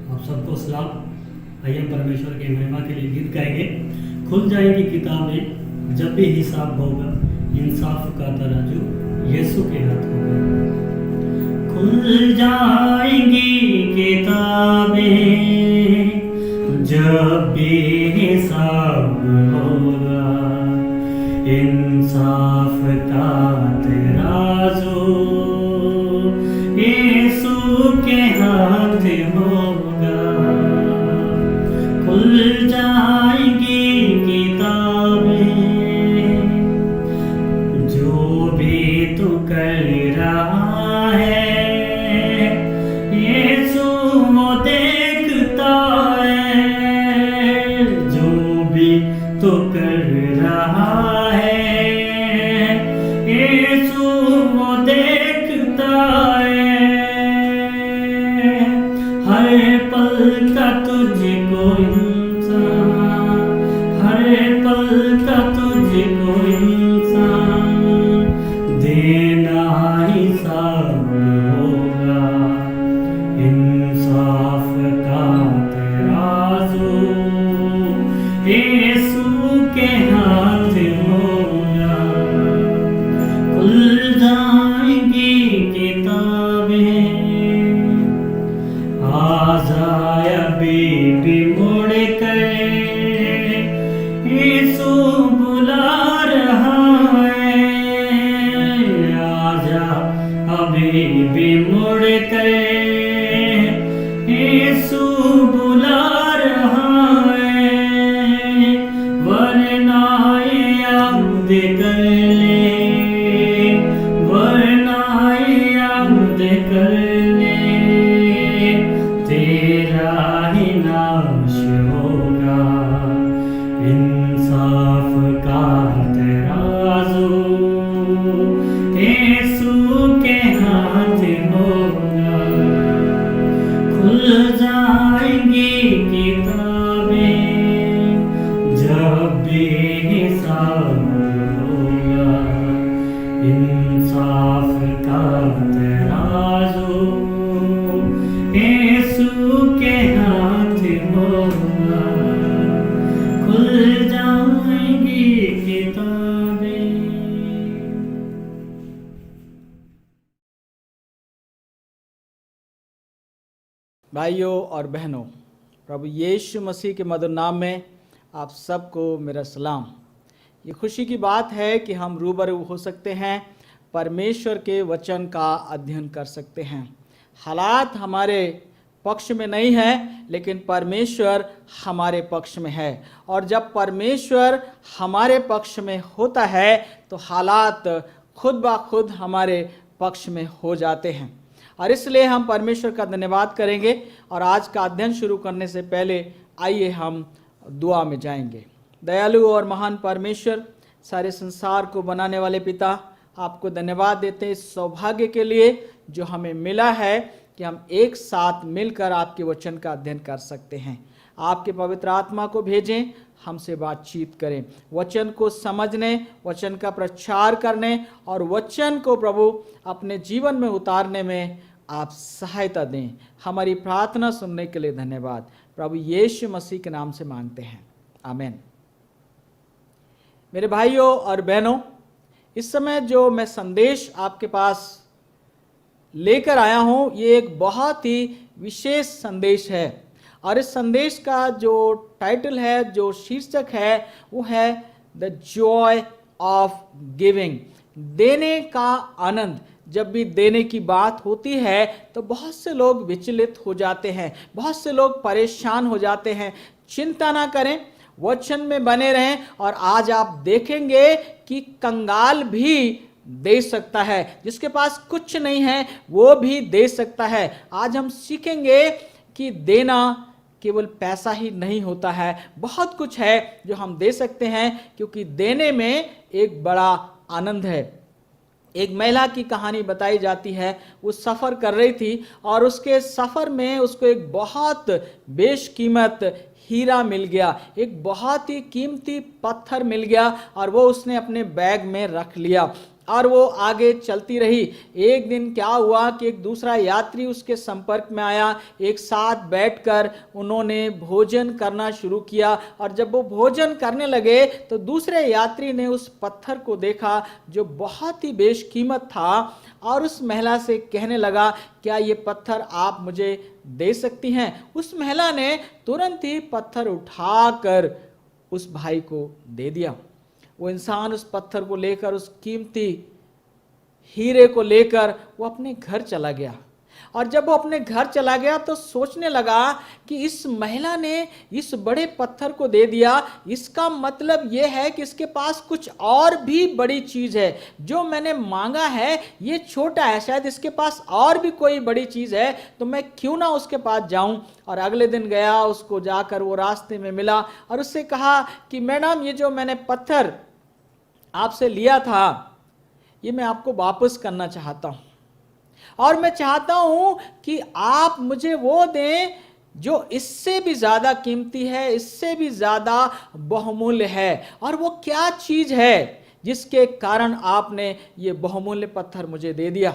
आप सबको सलाम। आइए हम परमेश्वर की महिमा के लिए गीत गाएंगे। खुल जाएगी किताबें जब भी हिसाब होगा, इंसाफ का तराजू यीशु के हाथ होगा। खुल जाएंगी किताबें जब भी हिसाब होगा, इंसाफ का तराजू यीशु के हाथ होगा। खुल जाएंगी किताबें, जो भी तू कर रहा है यीशु वो देखता है। जो भी तू कर रहा है यीशु वो देखता है। हर पल का तुझको इंसान, हर पल का तुझको इंसान देना हिसाब होगा, इंसाफ का तराजू यीशु के हाथ होगा। खुल जाएंगी किताबें, आजा अभी मुड़ कर यीशु बुला रहा है। आजा अभी भी मुड़ कर यीशु बुला रहा है। वरना याद कर ले, वरना याद कर ले, तेरा ही नाश होगा, इंसाफ का तराजू यीशु के हाथ होगा। खुल जाएंगी किताबें जब भी हिसाब होगा, इंसाफ का तराजू यीशु के हाथ होगा। खुल जाएंगी किताबें। भाइयों और बहनों, प्रभु यीशु मसीह के मधुर नाम में आप सबको मेरा सलाम। ये खुशी की बात है कि हम रूबरू हो सकते हैं, परमेश्वर के वचन का अध्ययन कर सकते हैं। हालात हमारे पक्ष में नहीं है, लेकिन परमेश्वर हमारे पक्ष में है। और जब परमेश्वर हमारे पक्ष में होता है तो हालात खुद ब खुद हमारे पक्ष में हो जाते हैं। और इसलिए हम परमेश्वर का धन्यवाद करेंगे। और आज का अध्ययन शुरू करने से पहले आइए हम दुआ में जाएंगे। दयालु और महान परमेश्वर, सारे संसार को बनाने वाले पिता, आपको धन्यवाद देते हैं इस सौभाग्य के लिए जो हमें मिला है कि हम एक साथ मिलकर आपके वचन का अध्ययन कर सकते हैं। आपके पवित्र आत्मा को भेजें, हमसे बातचीत करें, वचन को समझने, वचन का प्रचार करने और वचन को प्रभु अपने जीवन में उतारने में आप सहायता दें। हमारी प्रार्थना सुनने के लिए धन्यवाद। प्रभु यीशु मसीह के नाम से मांगते हैं, आमीन। मेरे भाइयों और बहनों, इस समय जो मैं संदेश आपके पास लेकर आया हूं, ये एक बहुत ही विशेष संदेश है। और इस संदेश का जो टाइटल है, जो शीर्षक है, वो है द जॉय ऑफ गिविंग, देने का आनंद। जब भी देने की बात होती है तो बहुत से लोग विचलित हो जाते हैं, बहुत से लोग परेशान हो जाते हैं। चिंता ना करें, वचन में बने रहें और आज आप देखेंगे कि कंगाल भी दे सकता है, जिसके पास कुछ नहीं है वो भी दे सकता है। आज हम सीखेंगे कि देना केवल पैसा ही नहीं होता है, बहुत कुछ है जो हम दे सकते हैं, क्योंकि देने में एक बड़ा आनंद है। एक महिला की कहानी बताई जाती है। वो सफ़र कर रही थी और उसके सफ़र में उसको एक बहुत बेशकीमत हीरा मिल गया, एक बहुत ही कीमती पत्थर मिल गया और वो उसने अपने बैग में रख लिया। और वो आगे चलती रही। एक दिन क्या हुआ कि एक दूसरा यात्री उसके संपर्क में आया। एक साथ बैठकर उन्होंने भोजन करना शुरू किया, और जब वो भोजन करने लगे तो दूसरे यात्री ने उस पत्थर को देखा जो बहुत ही बेशकीमत था, और उस महिला से कहने लगा, क्या ये पत्थर आप मुझे दे सकती हैं? उस महिला ने तुरंत ही पत्थर उठाकर उस भाई को दे दिया। वो इंसान उस पत्थर को लेकर, उस कीमती हीरे को लेकर वो अपने घर चला गया। और जब वो अपने घर चला गया तो सोचने लगा कि इस महिला ने इस बड़े पत्थर को दे दिया, इसका मतलब ये है कि इसके पास कुछ और भी बड़ी चीज है। जो मैंने मांगा है ये छोटा है, शायद इसके पास और भी कोई बड़ी चीज है, तो मैं क्यों ना उसके पास जाऊं। और अगले दिन गया, उसको जाकर वो रास्ते में मिला और उससे कहा कि मैडम, ये जो मैंने पत्थर आपसे लिया था ये मैं आपको वापस करना चाहता हूं, और मैं चाहता हूं कि आप मुझे वो दें जो इससे भी ज्यादा कीमती है, इससे भी ज्यादा बहुमूल्य है। और वो क्या चीज है जिसके कारण आपने ये बहुमूल्य पत्थर मुझे दे दिया?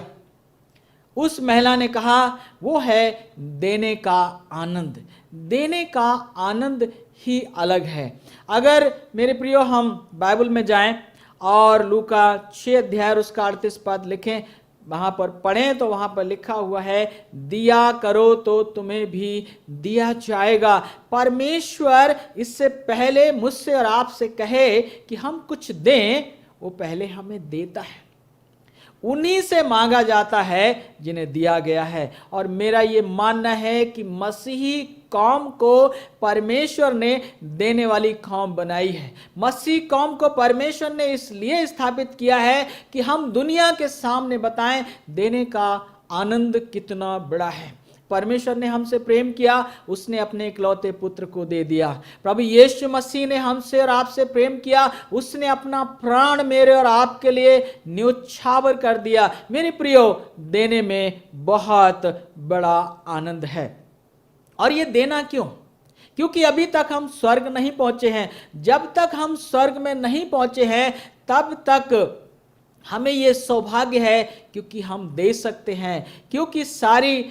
उस महिला ने कहा, वो है देने का आनंद। देने का आनंद ही अलग है। अगर मेरे प्रियो हम बाइबल में जाएं और लूका 6 अध्याय उसका 38 पद लिखें, वहां पर पढ़ें तो वहां पर लिखा हुआ है, दिया करो तो तुम्हें भी दिया जाएगा। परमेश्वर इससे पहले मुझसे और आपसे कहे कि हम कुछ दें, वो पहले हमें देता है। उन्हीं से मांगा जाता है जिन्हें दिया गया है। और मेरा ये मानना है कि मसीही कौम को परमेश्वर ने देने वाली कौम बनाई है। मसीह कौम को परमेश्वर ने इसलिए स्थापित किया है कि हम दुनिया के सामने बताएं देने का आनंद कितना बड़ा है। परमेश्वर ने हमसे प्रेम किया, उसने अपने इकलौते पुत्र को दे दिया। प्रभु यीशु मसीह ने हमसे और आपसे प्रेम किया, उसने अपना प्राण मेरे और आपके लिए न्योछावर कर दिया। मेरे प्रियो, देने में बहुत बड़ा आनंद है। और ये देना क्यों? क्योंकि अभी तक हम स्वर्ग नहीं पहुंचे हैं। जब तक हम स्वर्ग में नहीं पहुंचे हैं तब तक हमें ये सौभाग्य है, क्योंकि हम दे सकते हैं। क्योंकि सारी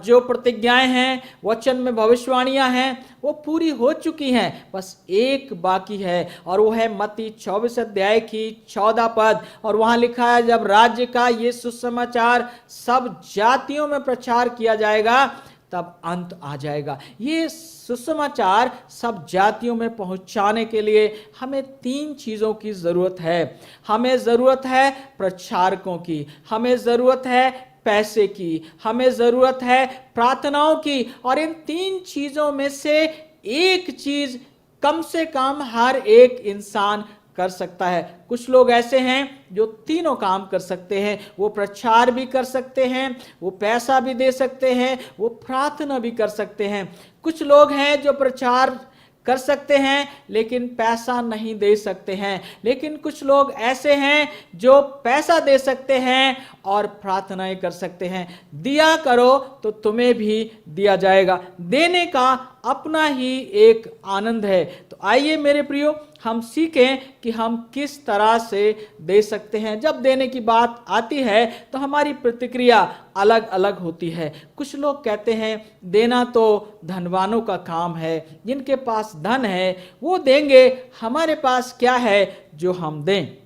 जो प्रतिज्ञाएं हैं, वचन में भविष्यवाणियां हैं, वो पूरी हो चुकी हैं। बस एक बाकी है, और वो है मत्ती 24 अध्याय की 14 पद। और वहां लिखा है, जब राज्य का ये सुसमाचार सब जातियों में प्रचार किया जाएगा तब अंत आ जाएगा। ये सुसमाचार सब जातियों में पहुंचाने के लिए हमें 3 चीजों की जरूरत है। हमें जरूरत है प्रचारकों की, हमें जरूरत है पैसे की, हमें जरूरत है प्रार्थनाओं की। और इन 3 चीजों में से एक चीज कम से कम हर एक इंसान कर सकता है। कुछ लोग ऐसे हैं जो तीनों काम कर सकते हैं। वो प्रचार भी कर सकते हैं, वो पैसा भी दे सकते हैं, वो प्रार्थना भी कर सकते हैं। कुछ लोग हैं जो प्रचार कर सकते हैं लेकिन पैसा नहीं दे सकते हैं। लेकिन कुछ लोग ऐसे हैं जो पैसा दे सकते हैं और प्रार्थनाएं कर सकते हैं। दिया करो तो तुम्हें भी दिया जाएगा। देने का अपना ही एक आनंद है। तो आइए मेरे प्रियो, हम सीखें कि हम किस तरह से दे सकते हैं। जब देने की बात आती है तो हमारी प्रतिक्रिया अलग अलग होती है। कुछ लोग कहते हैं देना तो धनवानों का काम है, जिनके पास धन है वो देंगे, हमारे पास क्या है जो हम दें।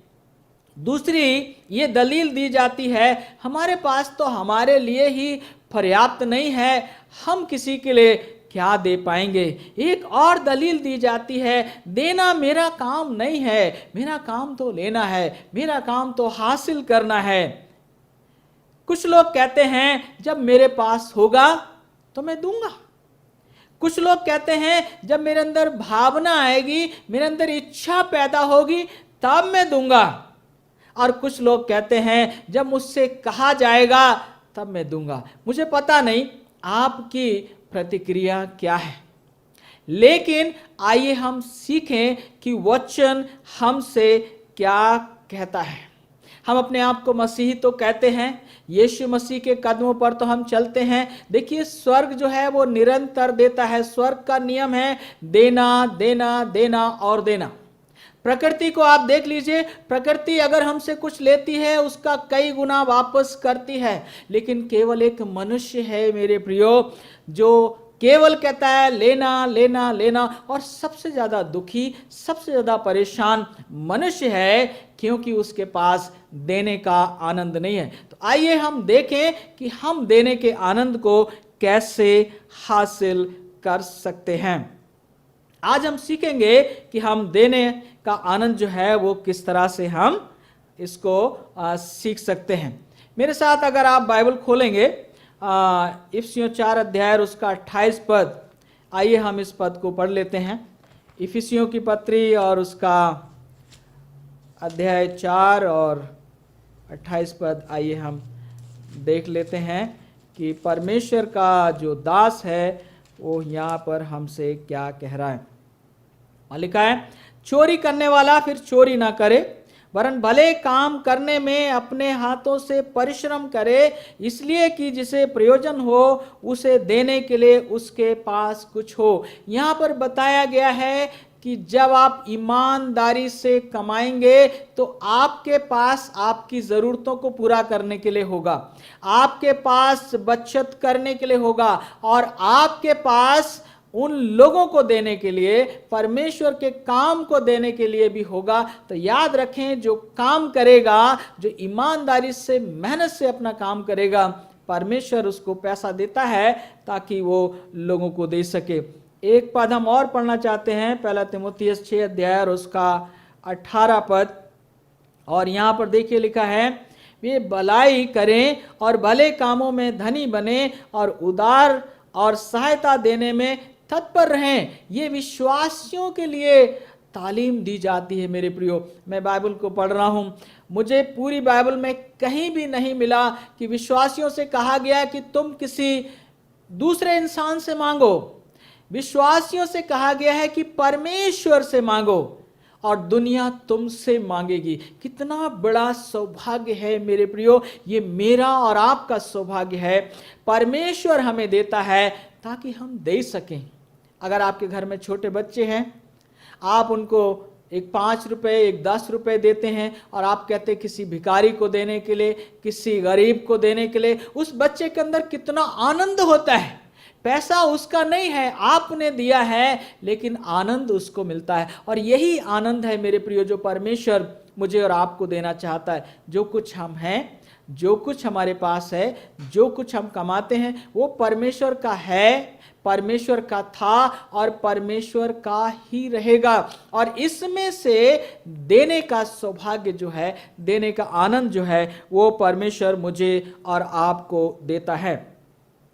दूसरी ये दलील दी जाती है, हमारे पास तो हमारे लिए ही पर्याप्त नहीं है, हम किसी के लिए क्या दे पाएंगे। एक और दलील दी जाती है, देना मेरा काम नहीं है, मेरा काम तो लेना है, मेरा काम तो हासिल करना है। कुछ लोग कहते हैं जब मेरे पास होगा तो मैं दूंगा। कुछ लोग कहते हैं जब मेरे अंदर भावना आएगी, मेरे अंदर इच्छा पैदा होगी तब मैं दूंगा। और कुछ लोग कहते हैं जब मुझसे कहा जाएगा तब मैं दूंगा। मुझे पता नहीं आपकी प्रतिक्रिया क्या है, लेकिन आइए हम सीखें कि वचन हमसे क्या कहता है। हम अपने आप को मसीही तो कहते हैं, यीशु मसीह के कदमों पर तो हम चलते हैं। देखिए, स्वर्ग जो है वो निरंतर देता है। स्वर्ग का नियम है देना, देना, देना और देना। प्रकृति को आप देख लीजिए, प्रकृति अगर हमसे कुछ लेती है उसका कई गुना वापस करती है, लेकिन केवल एक मनुष्य है मेरे प्रियो जो केवल कहता है लेना लेना लेना, और सबसे ज्यादा दुखी, सबसे ज्यादा परेशान मनुष्य है, क्योंकि उसके पास देने का आनंद नहीं है। तो आइए हम देखें कि हम देने के आनंद को कैसे हासिल कर सकते हैं। आज हम सीखेंगे कि हम देने का आनंद जो है वो किस तरह से हम इसको सीख सकते हैं। मेरे साथ अगर आप बाइबल खोलेंगे इफिसियों 4 अध्याय उसका 28 पद, आइए हम इस पद को पढ़ लेते हैं। इफिसियों की पत्री और उसका अध्याय 4 और 28 पद, आइए हम देख लेते हैं कि परमेश्वर का जो दास है वो यहाँ पर हमसे क्या कह रहा है। लिखा है, चोरी करने वाला फिर चोरी ना करे, वरन भले काम करने में अपने हाथों से परिश्रम करे, इसलिए कि जिसे प्रयोजन हो उसे देने के लिए उसके पास कुछ हो। यहाँ पर बताया गया है कि जब आप ईमानदारी से कमाएंगे तो आपके पास आपकी ज़रूरतों को पूरा करने के लिए होगा, आपके पास बचत करने के लिए होगा, और आपके पास उन लोगों को देने के लिए, परमेश्वर के काम को देने के लिए भी होगा। तो याद रखें, जो काम करेगा, जो ईमानदारी से मेहनत से अपना काम करेगा, परमेश्वर उसको पैसा देता है ताकि वो लोगों को दे सके। एक पद हम और पढ़ना चाहते हैं, पहला तीमुथियुस 6 अध्याय और उसका 18 पद, और यहाँ पर देखिए लिखा है, वे भलाई करें और भले कामों में धनी बने और उदार और सहायता देने में तत्पर रहें। ये विश्वासियों के लिए तालीम दी जाती है। मेरे प्रियो, मैं बाइबल को पढ़ रहा हूं, मुझे पूरी बाइबल में कहीं भी नहीं मिला कि विश्वासियों से कहा गया कि तुम किसी दूसरे इंसान से मांगो। विश्वासियों से कहा गया है कि परमेश्वर से मांगो और दुनिया तुमसे मांगेगी। कितना बड़ा सौभाग्य है मेरे प्रियो, ये मेरा और आपका सौभाग्य है। परमेश्वर हमें देता है ताकि हम दे सकें। अगर आपके घर में छोटे बच्चे हैं, आप उनको एक 5 रुपए, एक 10 रुपए देते हैं और आप कहते हैं किसी भिखारी को देने के लिए, किसी गरीब को देने के लिए, उस बच्चे के अंदर कितना आनंद होता है। पैसा उसका नहीं है, आपने दिया है, लेकिन आनंद उसको मिलता है। और यही आनंद है मेरे प्रियो जो परमेश्वर मुझे और आपको देना चाहता है। जो कुछ हम हैं, जो कुछ हमारे पास है, जो कुछ हम कमाते हैं, वो परमेश्वर का है, परमेश्वर का था और परमेश्वर का ही रहेगा। और इसमें से देने का सौभाग्य जो है, देने का आनंद जो है, वो परमेश्वर मुझे और आपको देता है।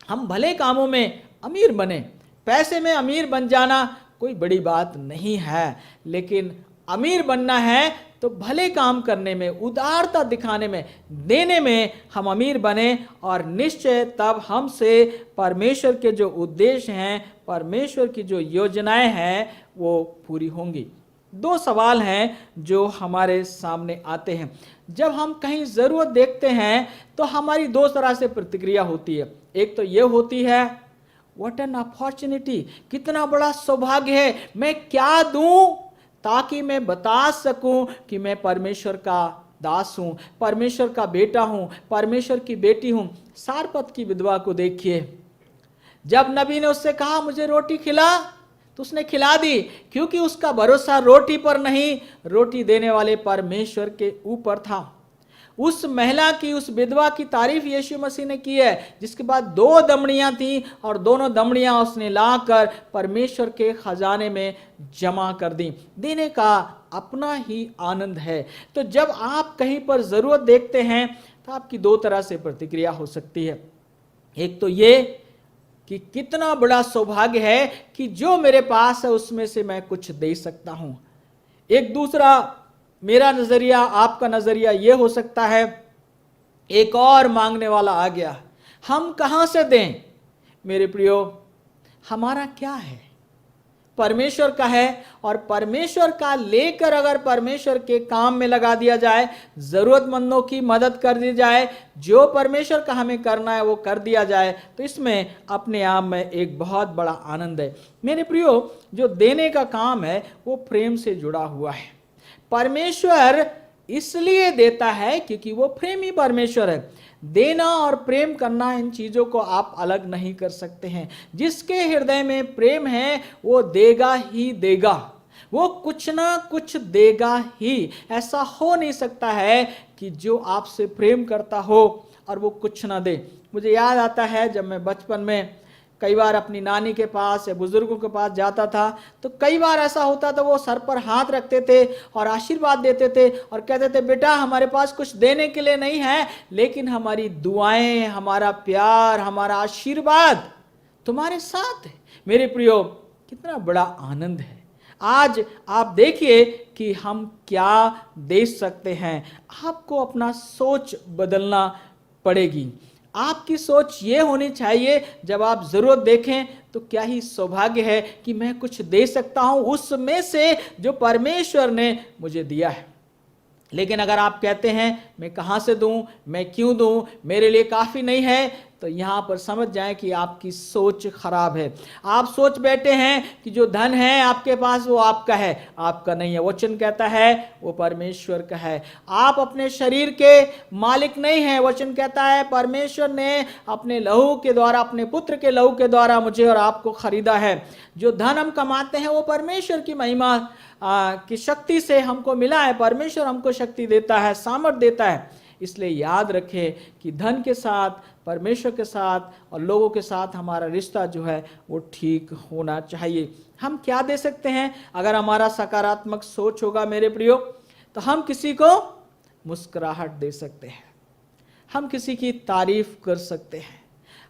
हम भले कामों में अमीर बने, पैसे में अमीर बन जाना कोई बड़ी बात नहीं है, लेकिन अमीर बनना है तो भले काम करने में, उदारता दिखाने में, देने में हम अमीर बने, और निश्चय तब हमसे परमेश्वर के जो उद्देश्य हैं, परमेश्वर की जो योजनाएं हैं, वो पूरी होंगी। 2 सवाल हैं जो हमारे सामने आते हैं। जब हम कहीं ज़रूरत देखते हैं तो हमारी 2 तरह से प्रतिक्रिया होती है। एक तो ये होती है, व्हाट एन अपॉर्चुनिटी, कितना बड़ा सौभाग्य है, मैं क्या दूं ताकि मैं बता सकूं कि मैं परमेश्वर का दास हूं, परमेश्वर का बेटा हूं, परमेश्वर की बेटी हूं। सारपत की विधवा को देखिए, जब नबी ने उससे कहा मुझे रोटी खिला, तो उसने खिला दी, क्योंकि उसका भरोसा रोटी पर नहीं, रोटी देने वाले परमेश्वर के ऊपर था। उस महिला की, उस विधवा की तारीफ यीशु मसीह ने की है, जिसके बाद 2 दमड़ियां थी और दोनों दमड़ियां उसने लाकर परमेश्वर के खजाने में जमा कर दी। देने का अपना ही आनंद है। तो जब आप कहीं पर जरूरत देखते हैं तो आपकी 2 तरह से प्रतिक्रिया हो सकती है। एक तो ये कि कितना बड़ा सौभाग्य है कि जो मेरे पास है उसमें से मैं कुछ दे सकता हूं। एक दूसरा मेरा नजरिया, आपका नजरिया यह हो सकता है, एक और मांगने वाला आ गया, हम कहां से दें? मेरे प्रियो, हमारा क्या है? परमेश्वर का है, और परमेश्वर का लेकर अगर परमेश्वर के काम में लगा दिया जाए, जरूरतमंदों की मदद कर दी जाए, जो परमेश्वर का हमें करना है वो कर दिया जाए, तो इसमें अपने आप में एक बहुत बड़ा आनंद है। मेरे प्रियो, जो देने का काम है वो प्रेम से जुड़ा हुआ है। परमेश्वर इसलिए देता है क्योंकि वो प्रेमी परमेश्वर है। देना और प्रेम करना, इन चीजों को आप अलग नहीं कर सकते हैं। जिसके हृदय में प्रेम है वो देगा ही देगा, वो कुछ ना कुछ देगा ही। ऐसा हो नहीं सकता है कि जो आपसे प्रेम करता हो और वो कुछ ना दे। मुझे याद आता है जब मैं बचपन में कई बार अपनी नानी के पास या बुजुर्गों के पास जाता था, तो कई बार ऐसा होता था वो सर पर हाथ रखते थे और आशीर्वाद देते थे और कहते थे, बेटा हमारे पास कुछ देने के लिए नहीं है, लेकिन हमारी दुआएं, हमारा प्यार, हमारा आशीर्वाद तुम्हारे साथ है। मेरे प्रियो, कितना बड़ा आनंद है। आज आप देखिए कि हम क्या दे सकते हैं। आपको अपना सोच बदलना पड़ेगी। आपकी सोच ये होनी चाहिए, जब आप जरूरत देखें तो क्या ही सौभाग्य है कि मैं कुछ दे सकता हूं उसमें से जो परमेश्वर ने मुझे दिया है। लेकिन अगर आप कहते हैं मैं कहां से दूं, मैं क्यों दूं, मेरे लिए काफी नहीं है, तो यहां पर समझ जाएं कि आपकी सोच खराब है। आप सोच बैठे हैं कि जो धन है आपके पास वो आपका है, आपका नहीं है। वचन कहता है वो परमेश्वर का है। आप अपने शरीर के मालिक नहीं हैं। वचन कहता है परमेश्वर ने अपने लहू के द्वारा, अपने पुत्र के लहू के द्वारा मुझे और आपको खरीदा है। जो धन हम कमाते हैं वो परमेश्वर की महिमा की शक्ति से हमको मिला है। परमेश्वर हमको शक्ति देता है, सामर्थ देता है। इसलिए याद रखें कि धन के साथ, परमेश्वर के साथ और लोगों के साथ हमारा रिश्ता जो है वो ठीक होना चाहिए। हम क्या दे सकते हैं? अगर हमारा सकारात्मक सोच होगा मेरे प्रियो, तो हम किसी को मुस्कुराहट दे सकते हैं, हम किसी की तारीफ कर सकते हैं,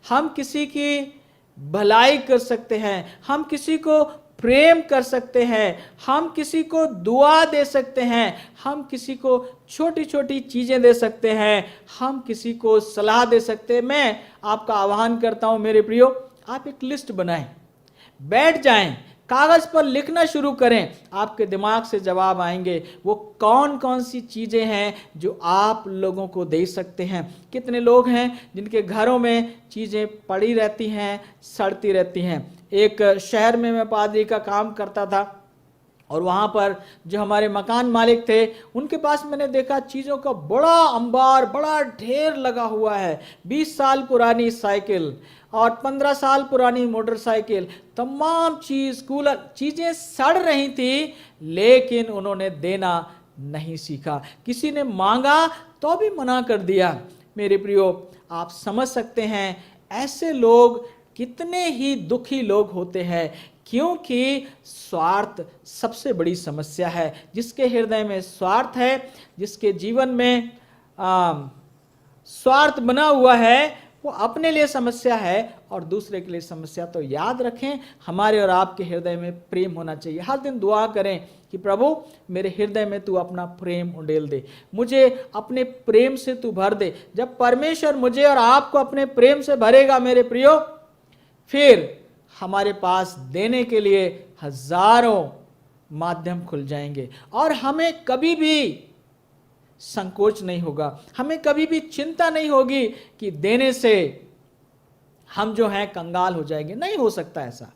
हम किसी की भलाई कर सकते हैं, हम किसी को प्रेम कर सकते हैं, हम किसी को दुआ दे सकते हैं, हम किसी को छोटी छोटी चीजें दे सकते हैं, हम किसी को सलाह दे सकते हैं। मैं आपका आह्वान करता हूं मेरे प्रियो, आप एक लिस्ट बनाएं, बैठ जाएं, कागज पर लिखना शुरू करें। आपके दिमाग से जवाब आएंगे वो कौन कौन सी चीजें हैं जो आप लोगों को दे सकते हैं। कितने लोग हैं जिनके घरों में चीजें पड़ी रहती हैं, सड़ती रहती हैं। एक शहर में मैं पादरी का काम करता था और वहाँ पर जो हमारे मकान मालिक थे उनके पास मैंने देखा चीज़ों का बड़ा अंबार, बड़ा ढेर लगा हुआ है। 20 साल पुरानी साइकिल और 15 साल पुरानी मोटरसाइकिल, तमाम चीज़, कूलर, चीज़ें सड़ रही थी, लेकिन उन्होंने देना नहीं सीखा। किसी ने मांगा तो भी मना कर दिया। मेरे प्रियो, आप समझ सकते हैं ऐसे लोग कितने ही दुखी लोग होते हैं, क्योंकि स्वार्थ सबसे बड़ी समस्या है। जिसके हृदय में स्वार्थ है, जिसके जीवन में स्वार्थ बना हुआ है, वो अपने लिए समस्या है और दूसरे के लिए समस्या। तो याद रखें, हमारे और आपके हृदय में प्रेम होना चाहिए। हर दिन दुआ करें कि प्रभु मेरे हृदय में तू अपना प्रेम उंडेल दे, मुझे अपने प्रेम से तू भर दे। जब परमेश्वर मुझे और आपको अपने प्रेम से भरेगा मेरे प्रियो, फिर हमारे पास देने के लिए हजारों माध्यम खुल जाएंगे और हमें कभी भी संकोच नहीं होगा, हमें कभी भी चिंता नहीं होगी कि देने से हम जो हैं कंगाल हो जाएंगे। नहीं हो सकता ऐसा।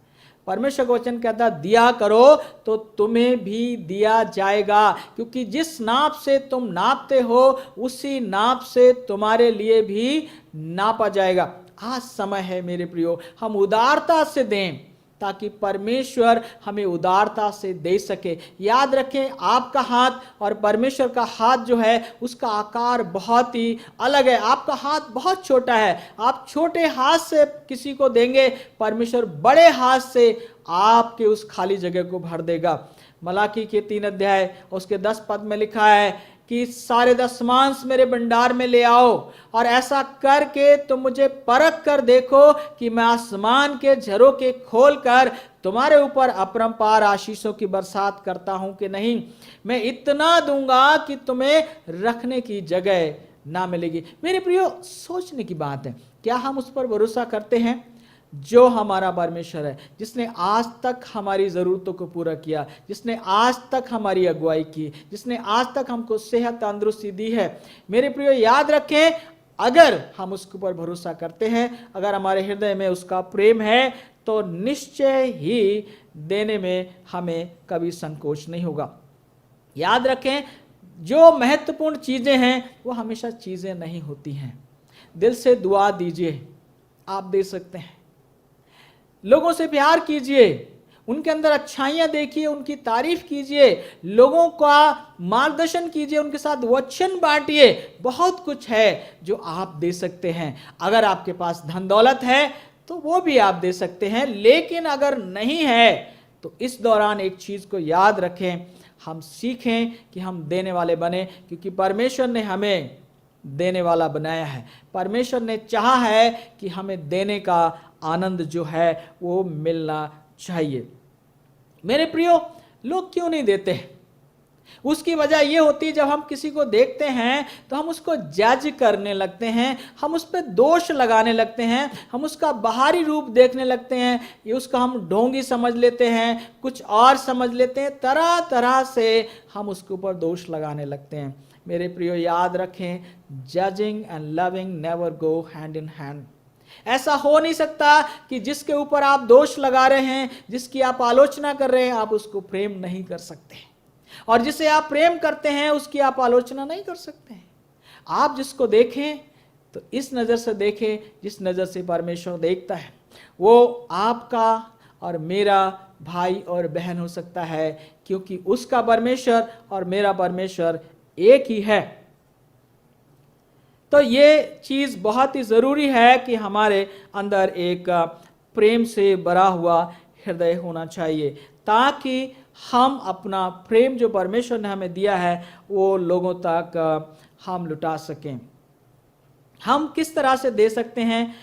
परमेश्वर का वचन कहता दिया करो तो तुम्हें भी दिया जाएगा, क्योंकि जिस नाप से तुम नापते हो उसी नाप से तुम्हारे लिए भी नापा जाएगा। आज समय है मेरे प्रियो, हम उदारता से दें ताकि परमेश्वर हमें उदारता से दे सके। याद रखें, आपका हाथ और परमेश्वर का हाथ जो है उसका आकार बहुत ही अलग है। आपका हाथ बहुत छोटा है, आप छोटे हाथ से किसी को देंगे, परमेश्वर बड़े हाथ से आपके उस खाली जगह को भर देगा। मलाकी के 3 अध्याय उसके 10 पद में लिखा है कि सारे दशमांश मेरे भंडार में ले आओ और ऐसा करके तुम मुझे परख कर देखो कि मैं आसमान के झरोखे खोल कर तुम्हारे ऊपर अपरंपार आशीषों की बरसात करता हूं कि नहीं। मैं इतना दूंगा कि तुम्हें रखने की जगह ना मिलेगी। मेरे प्रियो, सोचने की बात है, क्या हम उस पर भरोसा करते हैं जो हमारा परमेश्वर है, जिसने आज तक हमारी ज़रूरतों को पूरा किया, जिसने आज तक हमारी अगुवाई की, जिसने आज तक हमको सेहत तंदुरुस्ती दी है। मेरे प्रियो, याद रखें, अगर हम उसके ऊपर भरोसा करते हैं, अगर हमारे हृदय में उसका प्रेम है, तो निश्चय ही देने में हमें कभी संकोच नहीं होगा। याद रखें, जो महत्वपूर्ण चीज़ें हैं वो हमेशा चीज़ें नहीं होती हैं। दिल से दुआ दीजिए, आप दे सकते हैं। लोगों से प्यार कीजिए, उनके अंदर अच्छाइयाँ देखिए, उनकी तारीफ कीजिए, लोगों का मार्गदर्शन कीजिए, उनके साथ वचन बांटिए। बहुत कुछ है जो आप दे सकते हैं। अगर आपके पास धन दौलत है तो वो भी आप दे सकते हैं, लेकिन अगर नहीं है तो इस दौरान एक चीज़ को याद रखें, हम सीखें कि हम देने वाले बने, क्योंकि परमेश्वर ने हमें देने वाला बनाया है। परमेश्वर ने चाहा है कि हमें देने का आनंद जो है वो मिलना चाहिए। मेरे प्रियो, लोग क्यों नहीं देते? उसकी वजह यह होती है, जब हम किसी को देखते हैं तो हम उसको जज करने लगते हैं, हम उस पर दोष लगाने लगते हैं, हम उसका बाहरी रूप देखने लगते हैं, ये उसका हम ढोंगी समझ लेते हैं, कुछ और समझ लेते हैं, तरह तरह से हम उसके ऊपर दोष लगाने लगते हैं। मेरे प्रियो, याद रखें, judging and loving never go hand in hand. ऐसा हो नहीं सकता कि जिसके ऊपर आप दोष लगा रहे हैं, जिसकी आप आलोचना कर रहे हैं, आप उसको प्रेम नहीं कर सकते, और जिसे आप प्रेम करते हैं उसकी आप आलोचना नहीं कर सकते हैं। आप जिसको देखें तो इस नज़र से देखें जिस नज़र से परमेश्वर देखता है। वो आपका और मेरा भाई और बहन हो सकता है, क्योंकि उसका परमेश्वर और मेरा परमेश्वर एक ही है। तो ये चीज़ बहुत ही ज़रूरी है कि हमारे अंदर एक प्रेम से भरा हुआ हृदय होना चाहिए, ताकि हम अपना प्रेम जो परमेश्वर ने हमें दिया है वो लोगों तक हम लुटा सकें। हम किस तरह से दे सकते हैं,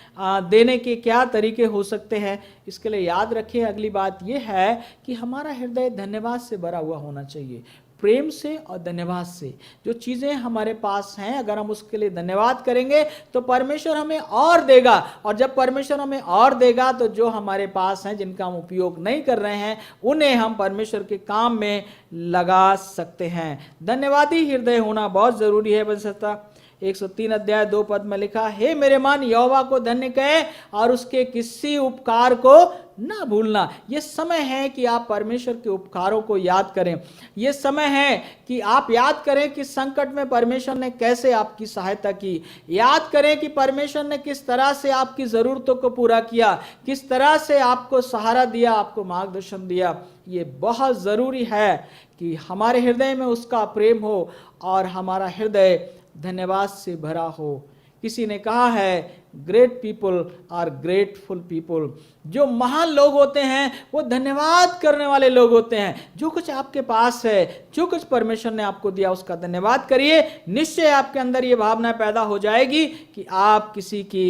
देने के क्या तरीके हो सकते हैं, इसके लिए याद रखिए, अगली बात यह है कि हमारा हृदय धन्यवाद से भरा हुआ होना चाहिए। प्रेम से और धन्यवाद से। जो चीज़ें हमारे पास हैं, अगर हम उसके लिए धन्यवाद करेंगे तो परमेश्वर हमें और देगा, और जब परमेश्वर हमें और देगा तो जो हमारे पास हैं, जिनका हम उपयोग नहीं कर रहे हैं, उन्हें हम परमेश्वर के काम में लगा सकते हैं। धन्यवादी हृदय होना बहुत ज़रूरी है। बंसता 103 अध्याय 2 पद में लिखा, हे मेरे मन, यहोवा को धन्य कहे और उसके किसी उपकार को ना भूलना। यह समय है कि आप परमेश्वर के उपकारों को याद करें। यह समय है कि आप याद करें कि संकट में परमेश्वर ने कैसे आपकी सहायता की। याद करें कि परमेश्वर ने किस तरह से आपकी ज़रूरतों को पूरा किया, किस तरह से आपको सहारा दिया, आपको मार्गदर्शन दिया। ये बहुत ज़रूरी है कि हमारे हृदय में उसका प्रेम हो और हमारा हृदय धन्यवाद से भरा हो। किसी ने कहा है, great people are grateful people. जो महान लोग होते हैं वो धन्यवाद करने वाले लोग होते हैं। जो कुछ आपके पास है, जो कुछ परमेश्वर ने आपको दिया, उसका धन्यवाद करिए। निश्चय आपके अंदर ये भावना पैदा हो जाएगी कि आप किसी की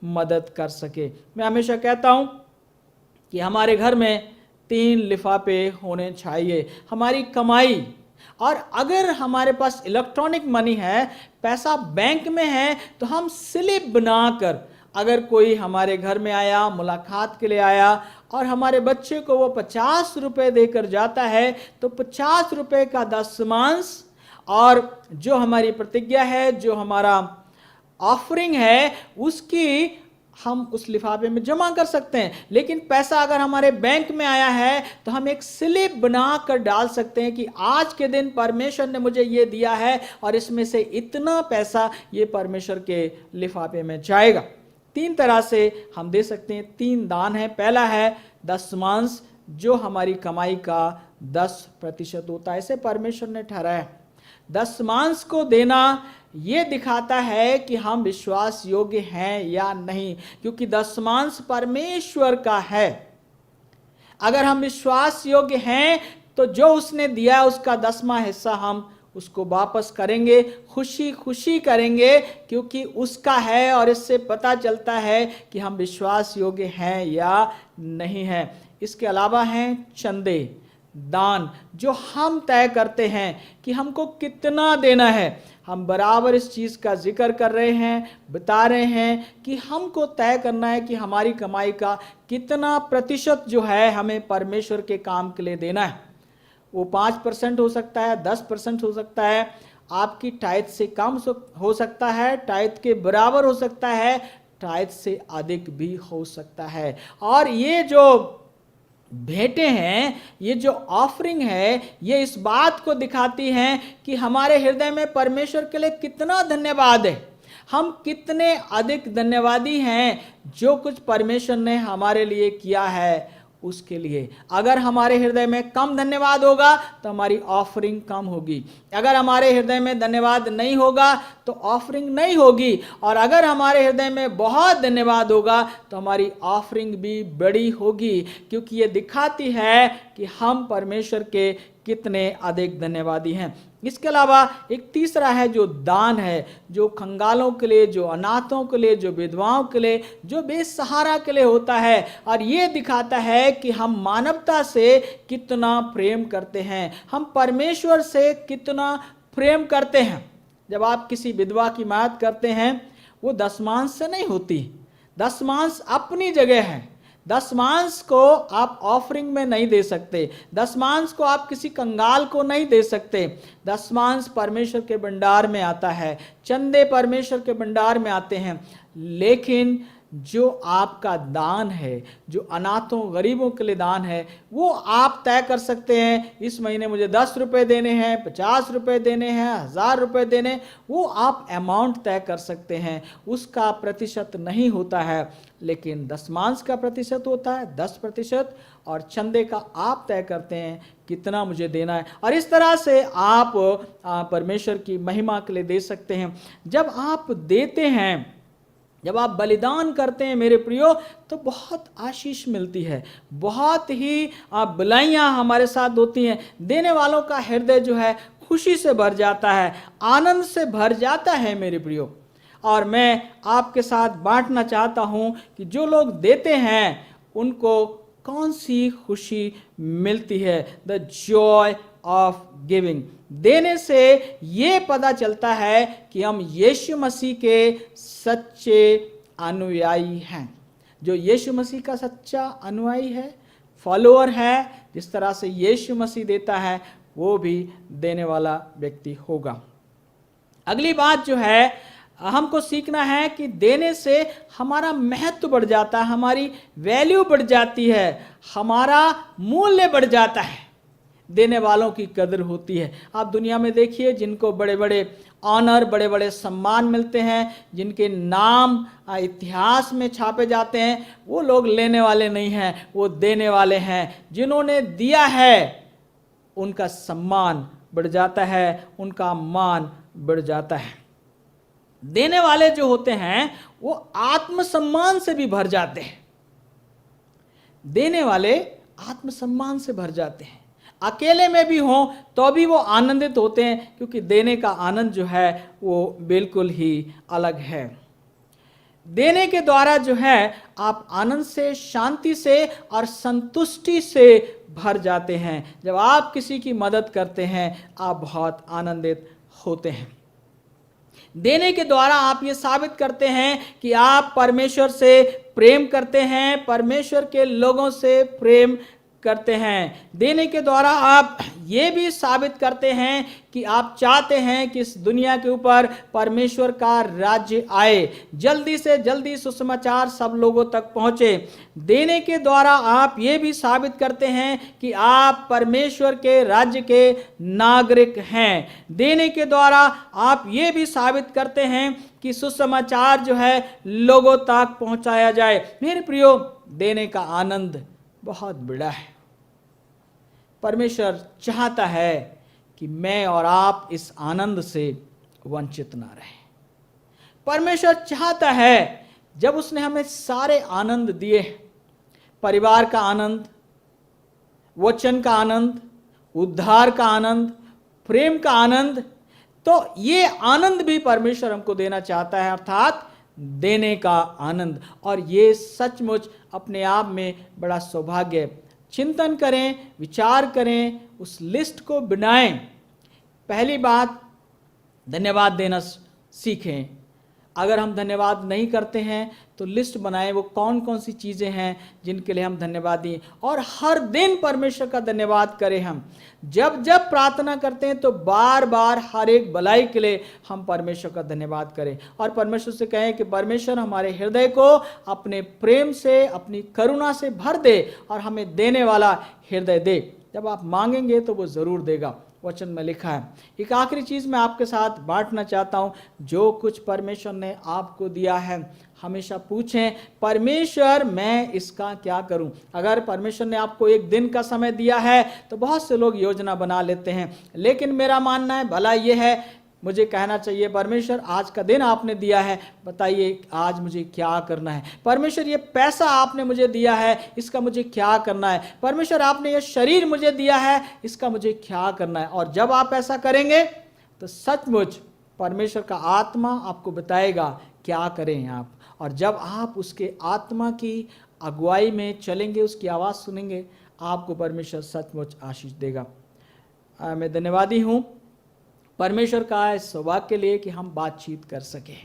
मदद कर सके। मैं हमेशा कहता हूँ कि हमारे घर में 3 लिफाफे होने चाहिए। हमारी कमाई, और अगर हमारे पास इलेक्ट्रॉनिक मनी है, पैसा बैंक में है, तो हम स्लिप बनाकर, अगर कोई हमारे घर में आया, मुलाकात के लिए आया और हमारे बच्चे को वो 50 रुपये देकर जाता है, तो 50 रुपये का दशमांश और जो हमारी प्रतिज्ञा है, जो हमारा ऑफरिंग है, उसकी हम उस लिफाफे में जमा कर सकते हैं। लेकिन पैसा अगर हमारे बैंक में आया है तो हम एक स्लिप बना कर डाल सकते हैं कि आज के दिन परमेश्वर ने मुझे ये दिया है और इसमें से इतना पैसा ये परमेश्वर के लिफाफे में जाएगा। 3 तरह से हम दे सकते हैं। 3 दान है। पहला है दशमांश, जो हमारी कमाई का 10% होता है। इसे परमेश्वर ने ठहराया। दशमांश को देना ये दिखाता है कि हम विश्वास योग्य हैं या नहीं, क्योंकि दशमांश परमेश्वर का है। अगर हम विश्वास योग्य हैं तो जो उसने दिया उसका 10वां हिस्सा हम उसको वापस करेंगे, खुशी खुशी करेंगे, क्योंकि उसका है और इससे पता चलता है कि हम विश्वास योग्य हैं या नहीं हैं। इसके अलावा हैं चंदे, दान, जो हम तय करते हैं कि हमको कितना देना है। हम बराबर इस चीज़ का जिक्र कर रहे हैं, बता रहे हैं कि हमको तय करना है कि हमारी कमाई का कितना प्रतिशत जो है हमें परमेश्वर के काम के लिए देना है। वो 5% हो सकता है, 10% हो सकता है, आपकी टाइथ से कम हो सकता है, टाइथ के बराबर हो सकता है, टाइथ से अधिक भी हो सकता है। और ये जो भेंटें हैं, ये जो ऑफरिंग है, ये इस बात को दिखाती हैं कि हमारे हृदय में परमेश्वर के लिए कितना धन्यवाद है, हम कितने अधिक धन्यवादी हैं जो कुछ परमेश्वर ने हमारे लिए किया है उसके लिए। अगर हमारे हृदय में कम धन्यवाद होगा तो हमारी ऑफरिंग कम होगी, अगर हमारे हृदय में धन्यवाद नहीं होगा तो ऑफरिंग नहीं होगी, और अगर हमारे हृदय में बहुत धन्यवाद होगा तो हमारी ऑफरिंग भी बड़ी होगी, क्योंकि ये दिखाती है कि हम परमेश्वर के कितने अधिक धन्यवादी हैं। इसके अलावा एक तीसरा है जो दान है, जो कंगालों के लिए, जो अनाथों के लिए, जो विधवाओं के लिए, जो बेसहारा के लिए होता है, और ये दिखाता है कि हम मानवता से कितना प्रेम करते हैं, हम परमेश्वर से कितना प्रेम करते हैं। जब आप किसी विधवा की मदद करते हैं, वो दशमांश से नहीं होती, दशमांश अपनी जगह है, दशमांश को आप ऑफरिंग में नहीं दे सकते, दशमांश को आप किसी कंगाल को नहीं दे सकते, दशमांश परमेश्वर के भंडार में आता है, चंदे परमेश्वर के भंडार में आते हैं। लेकिन जो आपका दान है, जो अनाथों गरीबों के लिए दान है, वो आप तय कर सकते हैं, इस महीने मुझे 10 रुपये देने हैं, 50 रुपये देने हैं, 1000 रुपये देने, वो आप अमाउंट तय कर सकते हैं, उसका प्रतिशत नहीं होता है, लेकिन दशमांश का प्रतिशत होता है 10%, और चंदे का आप तय करते हैं कितना मुझे देना है, और इस तरह से आप परमेश्वर की महिमा के लिए दे सकते हैं। जब आप देते हैं, जब आप बलिदान करते हैं मेरे प्रियो, तो बहुत आशीष मिलती है, बहुत ही भलाइयाँ हमारे साथ होती हैं। देने वालों का हृदय जो है खुशी से भर जाता है, आनंद से भर जाता है मेरे प्रियो। और मैं आपके साथ बांटना चाहता हूँ कि जो लोग देते हैं उनको कौन सी खुशी मिलती है, द जॉय ऑफ गिविंग। देने से ये पता चलता है कि हम यीशु मसीह के सच्चे अनुयायी हैं। जो यीशु मसीह का सच्चा अनुयायी है, फॉलोअर है, जिस तरह से यीशु मसीह देता है वो भी देने वाला व्यक्ति होगा। अगली बात जो है, हमको सीखना है कि देने से हमारा महत्व बढ़ जाता है, हमारी वैल्यू बढ़ जाती है, हमारा मूल्य बढ़ जाता है, देने वालों की कदर होती है। आप दुनिया में देखिए, जिनको बड़े बड़े ऑनर, बड़े बड़े सम्मान मिलते हैं, जिनके नाम इतिहास में छापे जाते हैं, वो लोग लेने वाले नहीं हैं, वो देने वाले हैं। जिन्होंने दिया है उनका सम्मान बढ़ जाता है, उनका मान बढ़ जाता है। देने वाले जो होते हैं वो आत्मसम्मान से भी भर जाते हैं, देने वाले आत्मसम्मान से भर जाते हैं। अकेले में भी हों तो भी वो आनंदित होते हैं, क्योंकि देने का आनंद जो है वो बिल्कुल ही अलग है। देने के द्वारा जो है आप आनंद से, शांति से और संतुष्टि से भर जाते हैं। जब आप किसी की मदद करते हैं आप बहुत आनंदित होते हैं। देने के द्वारा आप ये साबित करते हैं कि आप परमेश्वर से प्रेम करते हैं, परमेश्वर के लोगों से प्रेम करते हैं। देने के द्वारा आप ये भी साबित करते हैं कि आप चाहते हैं कि इस दुनिया के ऊपर परमेश्वर का राज्य आए, जल्दी से जल्दी सुसमाचार सब लोगों तक पहुंचे। देने के द्वारा आप ये भी साबित करते हैं कि आप परमेश्वर के राज्य के नागरिक हैं। देने के द्वारा आप ये भी साबित करते हैं कि सुसमाचार जो है लोगों तक पहुंचाया जाए। मेरे प्रियो, देने का आनंद बहुत बड़ा है। परमेश्वर चाहता है कि मैं और आप इस आनंद से वंचित ना रहें। परमेश्वर चाहता है, जब उसने हमें सारे आनंद दिए, परिवार का आनंद, वचन का आनंद, उद्धार का आनंद, प्रेम का आनंद, तो ये आनंद भी परमेश्वर हमको देना चाहता है, अर्थात देने का आनंद। और ये सचमुच अपने आप में बड़ा सौभाग्य है। चिंतन करें, विचार करें, उस लिस्ट को बनाएं। पहली बात, धन्यवाद देना सीखें। अगर हम धन्यवाद नहीं करते हैं तो लिस्ट बनाएं वो कौन कौन सी चीज़ें हैं जिनके लिए हम धन्यवाद दें, और हर दिन परमेश्वर का धन्यवाद करें। हम जब जब प्रार्थना करते हैं तो बार बार हर एक भलाई के लिए हम परमेश्वर का धन्यवाद करें, और परमेश्वर से कहें कि परमेश्वर हमारे हृदय को अपने प्रेम से, अपनी करुणा से भर दे और हमें देने वाला हृदय दे। जब आप मांगेंगे तो वो ज़रूर देगा, वचन में लिखा है। एक आखिरी चीज़ मैं आपके साथ बांटना चाहता हूँ, जो कुछ परमेश्वर ने आपको दिया है हमेशा पूछें, परमेश्वर मैं इसका क्या करूं। अगर परमेश्वर ने आपको एक दिन का समय दिया है तो बहुत से लोग योजना बना लेते हैं, लेकिन मेरा मानना है भला ये है, मुझे कहना चाहिए परमेश्वर आज का दिन आपने दिया है, बताइए आज मुझे क्या करना है। परमेश्वर ये पैसा आपने मुझे दिया है, इसका मुझे क्या करना है। परमेश्वर आपने ये शरीर मुझे दिया है, इसका मुझे क्या करना है। और जब आप ऐसा करेंगे तो सचमुच परमेश्वर का आत्मा आपको बताएगा क्या करें आप, और जब आप उसके आत्मा की अगुवाई में चलेंगे, उसकी आवाज़ सुनेंगे, आपको परमेश्वर सचमुच आशीष देगा। मैं धन्यवादी हूँ परमेश्वर का इस सौभाग्य के लिए कि हम बातचीत कर सकें।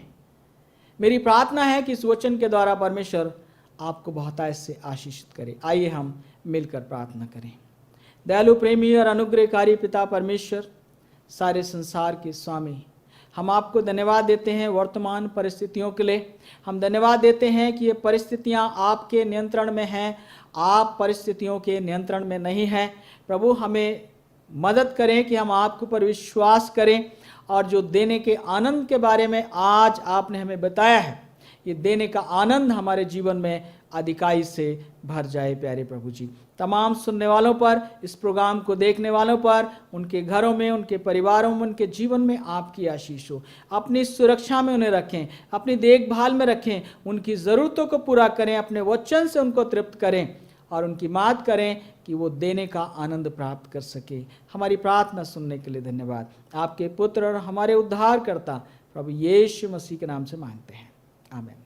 मेरी प्रार्थना है कि इस वचन के द्वारा परमेश्वर आपको बहुतायत से आशीषित करे। आइए हम मिलकर प्रार्थना करें। दयालु, प्रेमी और अनुग्रहकारी पिता परमेश्वर, सारे संसार के स्वामी, हम आपको धन्यवाद देते हैं वर्तमान परिस्थितियों के लिए। हम धन्यवाद देते हैं कि ये परिस्थितियां आपके नियंत्रण में हैं, आप परिस्थितियों के नियंत्रण में नहीं हैं। प्रभु, हमें मदद करें कि हम आपके ऊपर विश्वास करें, और जो देने के आनंद के बारे में आज आपने हमें बताया है, ये देने का आनंद हमारे जीवन में अधिकाई से भर जाए। प्यारे प्रभु जी, तमाम सुनने वालों पर, इस प्रोग्राम को देखने वालों पर, उनके घरों में, उनके परिवारों में, उनके जीवन में आपकी आशीष हो। अपनी सुरक्षा में उन्हें रखें, अपनी देखभाल में रखें, उनकी ज़रूरतों को पूरा करें, अपने वचन से उनको तृप्त करें, और उनकी मदद करें कि वो देने का आनंद प्राप्त कर सके। हमारी प्रार्थना सुनने के लिए धन्यवाद। आपके पुत्र और हमारे उद्धारकर्ता प्रभु यीशु मसीह के नाम से मांगते हैं, आमीन।